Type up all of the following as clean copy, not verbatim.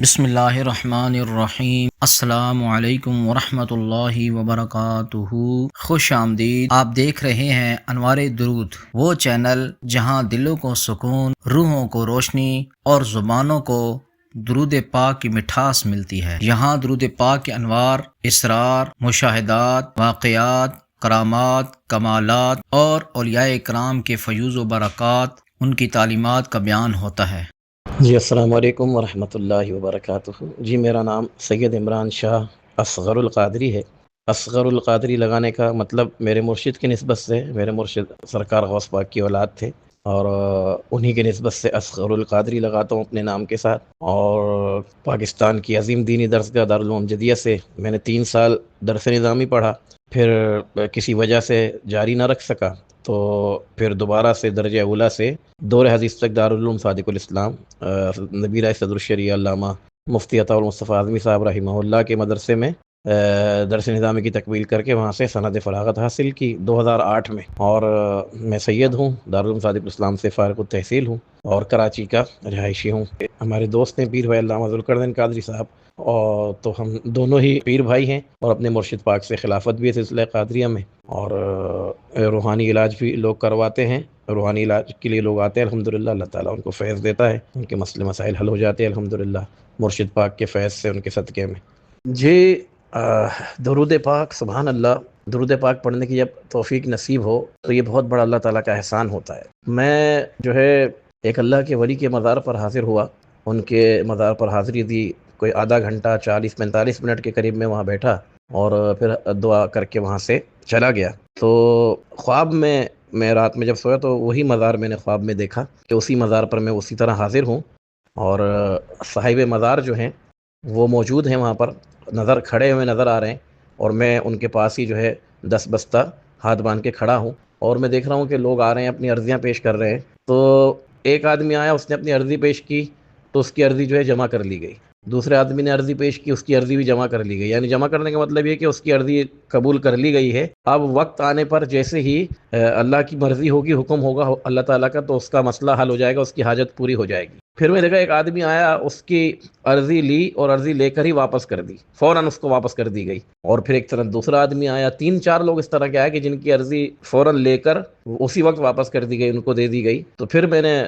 بسم اللہ الرحمن الرحیم۔ السلام علیکم ورحمۃ اللہ وبرکاتہ۔ خوش آمدید۔ آپ دیکھ رہے ہیں انوار درود، وہ چینل جہاں دلوں کو سکون، روحوں کو روشنی اور زبانوں کو درود پاک کی مٹھاس ملتی ہے۔ یہاں درود پاک کے انوار، اسرار، مشاہدات، واقعات، کرامات، کمالات اور اولیاء کرام کے فیوز و برکات، ان کی تعلیمات کا بیان ہوتا ہے۔ جی السلام علیکم ورحمۃ اللہ وبرکاتہ۔ جی میرا نام سید عمران شاہ اصغر القادری ہے۔ اصغر القادری لگانے کا مطلب میرے مرشد کی نسبت سے، میرے مرشد سرکار غوث پاک کی اولاد تھے اور انہی کی نسبت سے اصغر القادری لگاتا ہوں اپنے نام کے ساتھ۔ اور پاکستان کی عظیم دینی درسگاہ دارالعلوم امجدیہ سے میں نے 3 سال درس نظامی پڑھا، پھر کسی وجہ سے جاری نہ رکھ سکا تو پھر دوبارہ سے درجہ اولیٰ سے دور حدیث تک دارالعلوم صادق الاسلام نبی رائے صدر الشریعہ علامہ مفتی عطا المصطفیٰ اعظمی صاحب رحمہ اللہ کے مدرسے میں درس نظامی کی تکمیل کر کے وہاں سے سند فراغت حاصل کی 2008 میں۔ اور میں سید ہوں، دارالعلوم صادق الاسلام سے فارغ التحصیل ہوں اور کراچی کا رہائشی ہوں۔ ہمارے دوست ہیں پیر بھائی علامہ ذوالقرنین قادری صاحب، اور تو ہم دونوں ہی پیر بھائی ہیں اور اپنے مرشد پاک سے خلافت بھی ہے سلسلہ قادریہ میں، اور روحانی علاج بھی لوگ کرواتے ہیں۔ روحانی علاج کے لیے لوگ آتے ہیں، الحمدللہ اللہ تعالیٰ ان کو فیض دیتا ہے، ان کے مسئلے مسائل حل ہو جاتے ہیں الحمدللہ مرشد پاک کے فیض سے، ان کے صدقے میں۔ جی درود پاک، سبحان اللہ، درود پاک پڑھنے کی جب توفیق نصیب ہو تو یہ بہت بڑا اللہ تعالیٰ کا احسان ہوتا ہے۔ میں جو ہے ایک اللہ کے ولی کے مزار پر حاضر ہوا، ان کے مزار پر حاضری دی، کوئی آدھا گھنٹہ 40-45 منٹ کے قریب میں وہاں بیٹھا اور پھر دعا کر کے وہاں سے چلا گیا۔ تو خواب میں رات میں جب سویا تو وہی مزار میں نے خواب میں دیکھا کہ اسی مزار پر میں اسی طرح حاضر ہوں، اور صاحب مزار جو ہیں وہ موجود ہیں وہاں پر، کھڑے ہوئے نظر آ رہے ہیں، اور میں ان کے پاس ہی جو ہے 10 بستہ ہاتھ باندھ کے کھڑا ہوں، اور میں دیکھ رہا ہوں کہ لوگ آ رہے ہیں، اپنی عرضیاں پیش کر رہے ہیں۔ تو ایک آدمی آیا، اس نے اپنی عرضی پیش کی تو اس کی عرضی جو ہے جمع کر لی گئی۔ دوسرے آدمی نے عرضی پیش کی، اس کی عرضی بھی جمع کر لی گئی۔ یعنی جمع کرنے کا مطلب یہ کہ اس کی عرضی قبول کر لی گئی ہے۔ اب وقت آنے پر جیسے ہی اللہ کی مرضی ہوگی، حکم ہوگا اللہ تعالیٰ کا، تو اس کا مسئلہ حل ہو جائے گا، اس کی حاجت پوری ہو جائے گی۔ پھر میں دیکھا ایک آدمی آیا، اس کی عرضی لی اور عرضی لے کر ہی واپس کر دی، فوراً اس کو واپس کر دی گئی۔ اور پھر ایک طرح دوسرا آدمی آیا، 3-4 لوگ اس طرح کے آئے کہ جن کی عرضی فوراً لے کر اسی وقت واپس کر دی گئی، ان کو دے دی گئی۔ تو پھر میں نے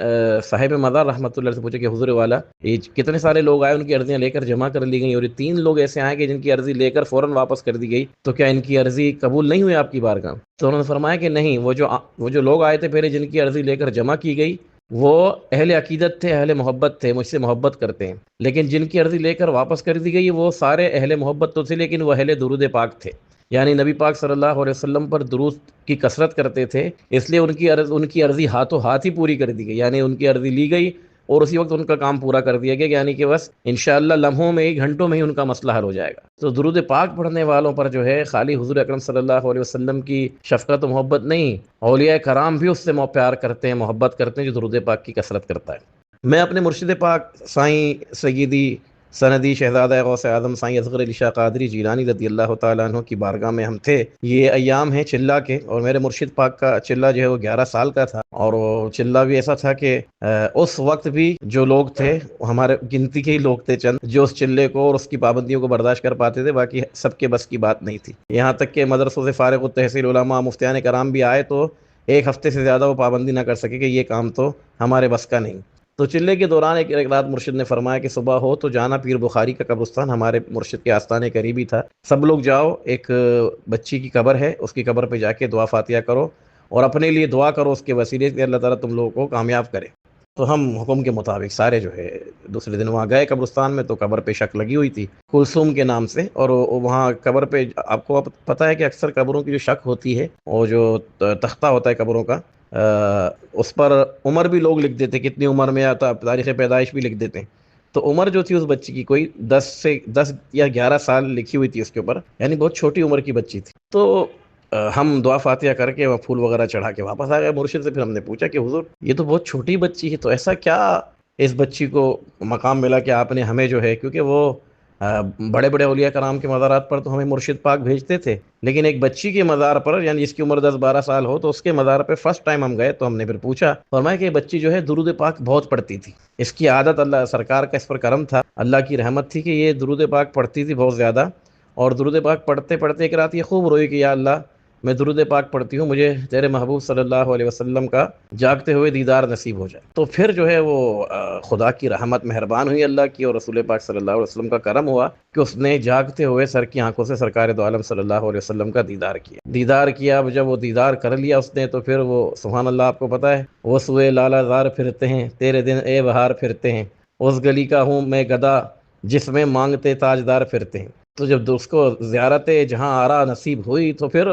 صاحب مزار رحمۃ اللہ سے پوچھا کہ حضور والا، یہ کتنے سارے لوگ آئے، ان کی عرضیاں لے کر جمع کر لی گئی، اور یہ 3 لوگ ایسے آئے کہ جن کی عرضی لے کر فوراً واپس کر دی گئی، تو کیا ان کی عرضی قبول نہیں ہوئی آپ کی بارگاہ؟ تو انہوں نے فرمایا کہ نہیں، وہ جو لوگ آئے تھے پہلے، جن کی عرضی لے کر جمع کی گئی، وہ اہل عقیدت تھے، اہل محبت تھے، مجھ سے محبت کرتے ہیں، لیکن جن کی عرضی لے کر واپس کر دی گئی وہ سارے اہل محبت تو تھے، لیکن وہ اہل درود پاک تھے، یعنی نبی پاک صلی اللہ علیہ وسلم پر درود کی کثرت کرتے تھے، اس لیے ان کی عرضی ہاتھوں ہاتھ ہی پوری کر دی گئی، یعنی ان کی عرضی لی گئی اور اسی وقت ان کا کام پورا کر دیا گیا، یعنی کہ بس انشاءاللہ لمحوں میں ہی، گھنٹوں میں ہی ان کا مسئلہ حل ہو جائے گا۔ تو درود پاک پڑھنے والوں پر جو ہے خالی حضور اکرم صلی اللہ علیہ وسلم کی شفقت و محبت نہیں، اولیاء کرام بھی اس سے پیار کرتے ہیں، محبت کرتے ہیں جو درود پاک کی کثرت کرتا ہے۔ میں اپنے مرشد پاک سائیں سیدی سندی شہزادہ غوث اعظم سائیں اصغر علی شاہ قادری جیلانی رضی اللہ تعالیٰ عنہ کی بارگاہ میں ہم تھے۔ یہ ایام ہیں چلہ کے، اور میرے مرشد پاک کا چلہ جو ہے وہ 11 سال کا تھا، اور وہ چلہ بھی ایسا تھا کہ اس وقت بھی جو لوگ تھے، ہمارے گنتی کے ہی لوگ تھے چند جو اس چلے کو اور اس کی پابندیوں کو برداشت کر پاتے تھے، باقی سب کے بس کی بات نہیں تھی۔ یہاں تک کہ مدرسوں سے فارغ التحصیل علماء مفتیان کرام بھی آئے تو ایک ہفتے سے زیادہ وہ پابندی نہ کر سکے کہ یہ کام تو ہمارے بس کا نہیں۔ تو چلے کے دوران ایک رات مرشد نے فرمایا کہ صبح ہو تو جانا پیر بخاری کا قبرستان، ہمارے مرشد کے آستانے قریبی تھا، سب لوگ جاؤ، ایک بچی کی قبر ہے، اس کی قبر پہ جا کے دعا فاتحہ کرو اور اپنے لیے دعا کرو اس کے وسیلے سے اللہ تعالیٰ تم لوگوں کو کامیاب کرے۔ تو ہم حکم کے مطابق سارے جو ہے دوسرے دن وہاں گئے قبرستان میں، تو قبر پہ شک لگی ہوئی تھی کلثوم کے نام سے، اور وہاں قبر پہ آپ کو پتہ ہے کہ اکثر قبروں کی جو شک ہوتی ہے، اور جو تختہ ہوتا ہے قبروں کا، اس پر عمر بھی لوگ لکھ دیتے، کتنی عمر میں آتا، تاریخ پیدائش بھی لکھ دیتے ہیں۔ تو عمر جو تھی اس بچی کی کوئی 10 یا 11 سال لکھی ہوئی تھی اس کے اوپر، یعنی بہت چھوٹی عمر کی بچی تھی۔ تو ہم دعا فاتحہ کر کے وہ پھول وغیرہ چڑھا کے واپس آ گئے مرشد سے۔ پھر ہم نے پوچھا کہ حضور یہ تو بہت چھوٹی بچی ہے، تو ایسا کیا اس بچی کو مقام ملا کہ آپ نے ہمیں جو ہے، کیونکہ وہ بڑے بڑے اولیاء کرام کے مزارات پر تو ہمیں مرشد پاک بھیجتے تھے، لیکن ایک بچی کے مزار پر، یعنی جس کی عمر 10-12 سال ہو، تو اس کے مزار پہ فرسٹ ٹائم ہم گئے تو ہم نے پھر پوچھا، فرمایا کہ یہ بچی جو ہے درود پاک بہت پڑھتی تھی، اس کی عادت، اللہ سرکار کا اس پر کرم تھا، اللہ کی رحمت تھی کہ یہ درود پاک پڑھتی تھی بہت زیادہ، اور درود پاک پڑھتے پڑھتے ایک رات یہ خوب روئی کہ یا اللہ میں درود پاک پڑھتی ہوں، مجھے تیرے محبوب صلی اللہ علیہ وسلم کا جاگتے ہوئے دیدار نصیب ہو جائے۔ تو پھر جو ہے وہ خدا کی رحمت مہربان ہوئی اللہ کی، اور رسول پاک صلی اللہ علیہ وسلم کا کرم ہوا کہ اس نے جاگتے ہوئے سر کی آنکھوں سے سرکار دو عالم صلی اللہ علیہ وسلم کا دیدار کیا۔ اب جب وہ دیدار کر لیا اس نے، تو پھر وہ سبحان اللہ، آپ کو پتہ ہے، وہ سوئے لالا زار پھرتے ہیں تیرے دن اے بہار پھرتے ہیں، اس گلی کا ہوں میں گدا جس میں مانگتے تاجدار پھرتے ہیں۔ تو جب اس کو زیارت جہاں آرا نصیب ہوئی، تو پھر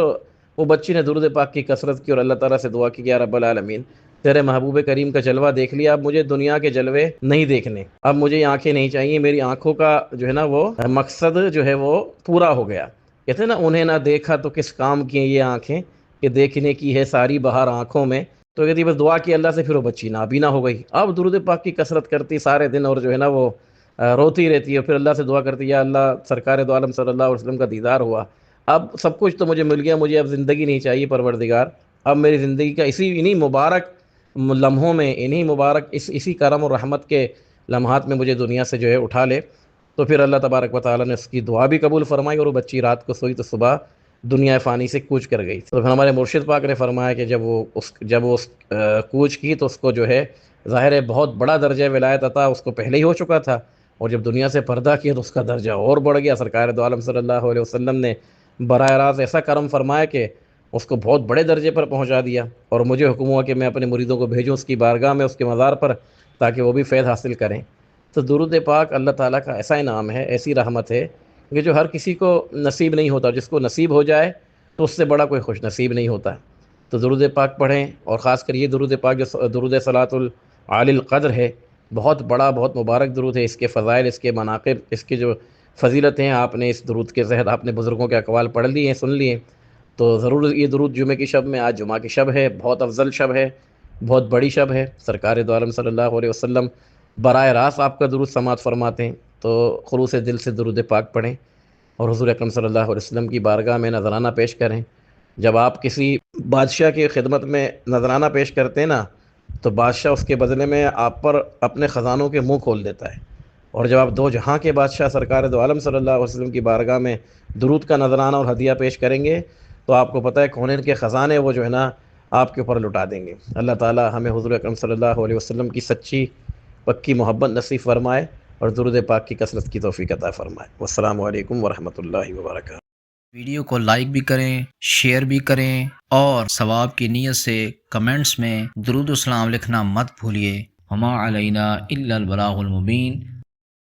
وہ بچی نے درود پاک کی کثرت کی اور اللہ تعالیٰ سے دعا کی کہ یا رب العالمین، تیرے محبوب کریم کا جلوہ دیکھ لیا، اب مجھے دنیا کے جلوے نہیں دیکھنے، اب مجھے یہ آنکھیں نہیں چاہیے، میری آنکھوں کا جو ہے نا وہ مقصد جو ہے وہ پورا ہو گیا۔ کہتے ہیں نا، انہیں نہ دیکھا تو کس کام کی ہیں یہ آنکھیں کہ دیکھنے کی ہے ساری بہار آنکھوں میں۔ تو کہتی بس دعا کی اللہ سے، پھر وہ بچی نابینا ہو گئی۔ اب درود پاک کی کثرت کرتی سارے دن، اور جو ہے نا وہ روتی رہتی ہے، پھر اللہ سے دعا کرتی ہے یا اللہ سرکار دو عالم صلی اللہ علیہ وسلم کا دیدار ہوا، اب سب کچھ تو مجھے مل گیا، مجھے اب زندگی نہیں چاہیے پروردگار، اب میری زندگی کا انہی مبارک لمحوں میں، انہی مبارک اسی کرم اور رحمت کے لمحات میں مجھے دنیا سے جو ہے اٹھا لے۔ تو پھر اللہ تبارک و تعالیٰ نے اس کی دعا بھی قبول فرمائی، اور وہ بچی رات کو سوئی تو صبح دنیا فانی سے کوچ کر گئی۔ تو پھر ہمارے مرشد پاک نے فرمایا کہ جب وہ کوچ کی تو اس کو جو ہے ظاہر ہے بہت بڑا درجہ ولایت عطا اس کو پہلے ہی ہو چکا تھا، اور جب دنیا سے پردہ کیا تو اس کا درجہ اور بڑھ گیا۔ سرکار دو عالم صلی اللہ علیہ وسلم نے براہ راست ایسا کرم فرمایا کہ اس کو بہت بڑے درجے پر پہنچا دیا، اور مجھے حکم ہوا کہ میں اپنے مریدوں کو بھیجوں اس کی بارگاہ میں، اس کے مزار پر، تاکہ وہ بھی فیض حاصل کریں۔ تو درود پاک اللہ تعالیٰ کا ایسا انعام ہے، ایسی رحمت ہے کہ جو ہر کسی کو نصیب نہیں ہوتا، جس کو نصیب ہو جائے تو اس سے بڑا کوئی خوش نصیب نہیں ہوتا۔ تو درود پاک پڑھیں، اور خاص کر یہ درود پاک جو درود صلاۃ العالی القدر ہے، بہت بڑا، بہت مبارک درود ہے، اس کے فضائل، اس کے مناقب، اس کے جو فضیلتیں ہیں، آپ نے اس درود کے تحت آپ نے بزرگوں کے اقوال پڑھ لیے ہیں، سن لیے ہیں، تو ضرور یہ درود جمعہ کی شب میں، آج جمعہ کی شب ہے، بہت افضل شب ہے، بہت بڑی شب ہے، سرکار دو عالم صلی اللہ علیہ وسلم براہ راست آپ کا درود سماعت فرماتے ہیں، تو خلوص دل سے درود پاک پڑھیں، اور حضور اکرم صلی اللہ علیہ وسلم کی بارگاہ میں نذرانہ پیش کریں۔ جب آپ کسی بادشاہ کی خدمت میں نذرانہ پیش کرتے ہیں نا، تو بادشاہ اس کے بدلے میں آپ پر اپنے خزانوں کے منہ کھول دیتا ہے، اور جب آپ دو جہاں کے بادشاہ سرکار دو عالم صلی اللہ علیہ وسلم کی بارگاہ میں درود کا نذرانہ اور ہدیہ پیش کریں گے، تو آپ کو پتہ ہے کونین کے خزانے وہ جو ہے نا آپ کے اوپر لٹا دیں گے۔ اللہ تعالی ہمیں حضور اکرم صلی اللہ علیہ وسلم کی سچی پکی محبت نصیب فرمائے، اور درود پاک کی کثرت کی توفیق عطا فرمائے۔ والسلام علیکم ورحمۃ اللہ وبرکاتہ۔ ویڈیو کو لائک بھی کریں، شیئر بھی کریں، اور ثواب کی نیت سے کمنٹس میں درود و سلام لکھنا مت بھولیے۔ وما علینا الا البلاغ المبین۔